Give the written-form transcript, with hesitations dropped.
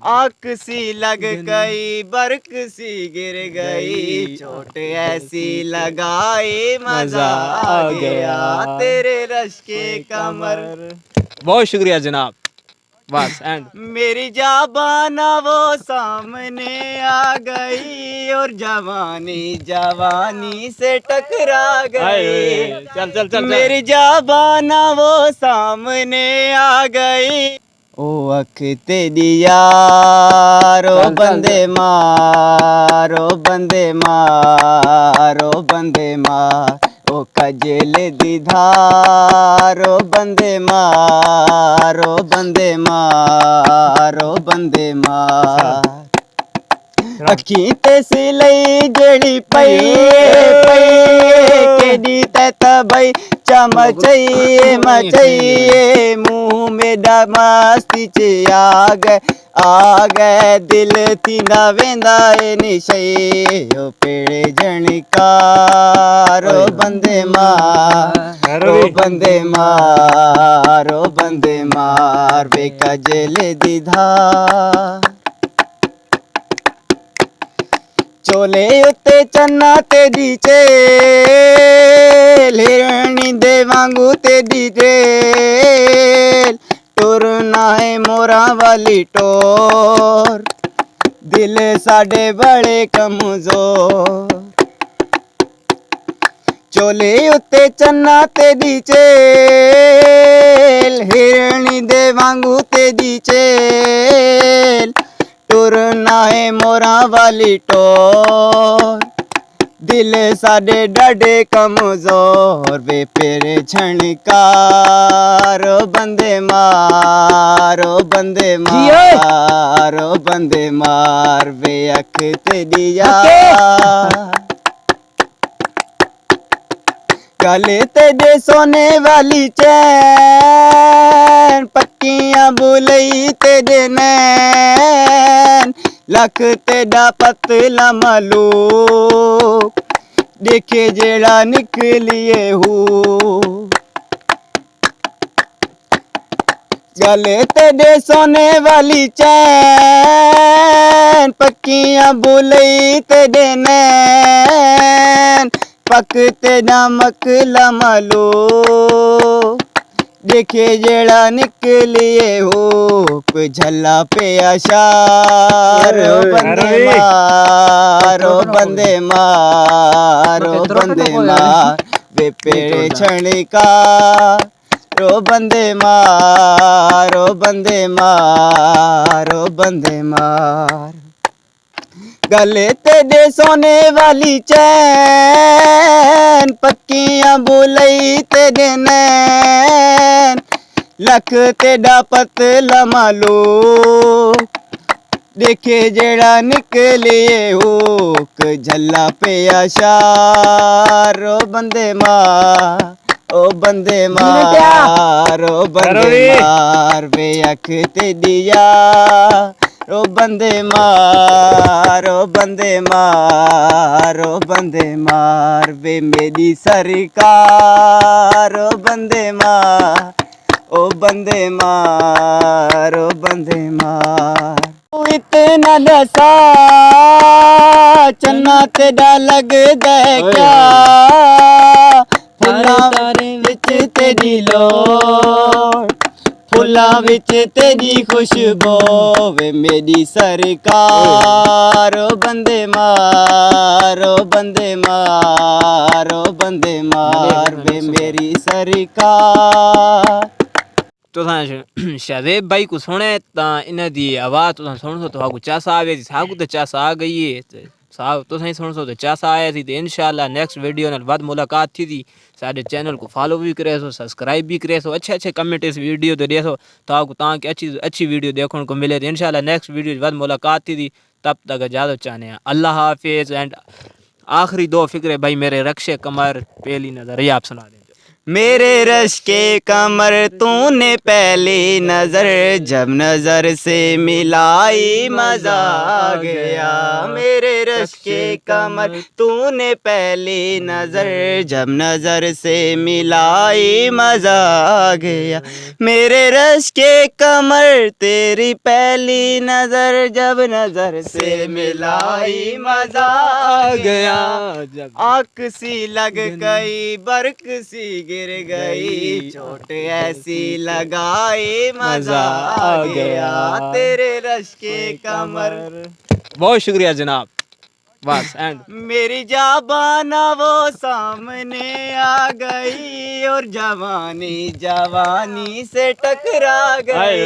आँख सी लग गई बरक सी गिर गई चोट ऐसी लगाई मजा आ गया तेरे रश के कमर। बहुत शुक्रिया जनाब। बस एंड मेरी जाबाना वो सामने आ गई और जवानी जवानी से टकरा गई। चल चल चल मेरी जाबाना वो सामने आ गई। ओ अख तेरी यारो बंदे मारो बंदे मारो बंदे मार ओ कजल दी धारो बंदे मारो बंदे मारो बंदे मार। अखी ते सिलई जड़ी पई केडी तत बई चमचइए मचइए मुंह में मस्ती च आ गए दिल थींदा वेंदा ए निशई ओ पेड़े जणकारो बंदे मारो बंदे मारो बंदे मार वे कजल दी धार। चोले उत्ते चन्ना तेरी चेल हिरणी दे वांगू तेरी जेल टुरना है मोरा वाली टोर दिल साडे बड़े कमजोर। चोले उत्ते चन्ना तेरी चेल हिरणी दे वांगू तेरी चेल टुरना है मोरा वाली टोर दिल साडे डाडे कमजोर वे पेरे छणकारो बंदे मारो बंदे मारो बंदे मार वे अख तेरी यार। गले तेरे सोने वाली चैन पक्कियां बुलई तेरे नैन लख तेरा पतला मलूक देखे जेड़ा निकलिए हूँ। गले तेरे सोने वाली चैन पक्कियां बुलई तेरे नैन पक तेरा मकला मलो देखे जेड़ा निकलिए हो झल्ला पे अशारो बंदे मारो बंदे मारो बंदे मार वे पेड़े छणका रो बंदे मारो बंदे मारो बंदे मार। गले तेरे सोने वाली चैन पक्कियां बुलई तेरे नैन लख तेरा पतला मालो देखे जेड़ा निकलिए हुक झल्ला पे अशारो बंदे मार ओ बंदे मारो बंदे मार वे अख तेरी यार रो बंदे मारो बंदे मारो बंदे मार वे मेरी सरकार ओ बंदे मार ओ बंदे मारो बंदे मार। इतना नशा चन्ना तेरा लगदा क्या फुल्लां विच तेरी लोड़ फुल्लां विच तेरी खुशबू वे मेरी सरकार ओ बंदे मारो बंदे मारो बंदे मार वे मेरी सरकार। तुसां शादेब भाई को सुने तां इन्हां दी आवाज़ तुसां सुनो तो आपको चस आवे साकू तो चस आ गई है साहब तुसां ही सुनो तो चस आया थी तो इंशाल्लाह नेक्स्ट वीडियो नाल बाद मुलाकात थी साडे चैनल को फॉलो भी करे सो सब्सक्राइब भी करे सो अच्छे कमेंट इस वीडियो तो देसो तो आपको ताकि अच्छी वीडियो देखने को मिले तो इंशाल्लाह नेक्स्ट वीडियो बाद मुलाकात थी तब तक इजाज़त चाहने हैं अल्लाह हाफिज़। एंड आखिरी दो फिक्रे भाई मेरे रक्षे कमर पहली नज़र ये आप सुना दें। मेरे रश के कमर तूने पहली नजर जब नजर से मिलाई मजा आ गया। मेरे रश के कमर तूने पहली नजर जब नजर से मिलाई मजा आ गया। मेरे रश के कमर तेरी पहली नजर जब नजर से मिलाई मजा आ गया। आँख सी लग गई बर्क सी गिर गई चोट ऐसी लगाई मजा आ गया तेरे रश के कमर। बहुत शुक्रिया जनाब, बस एंड। मेरी जाबाना वो सामने आ गई और जवानी जवानी से टकरा गई।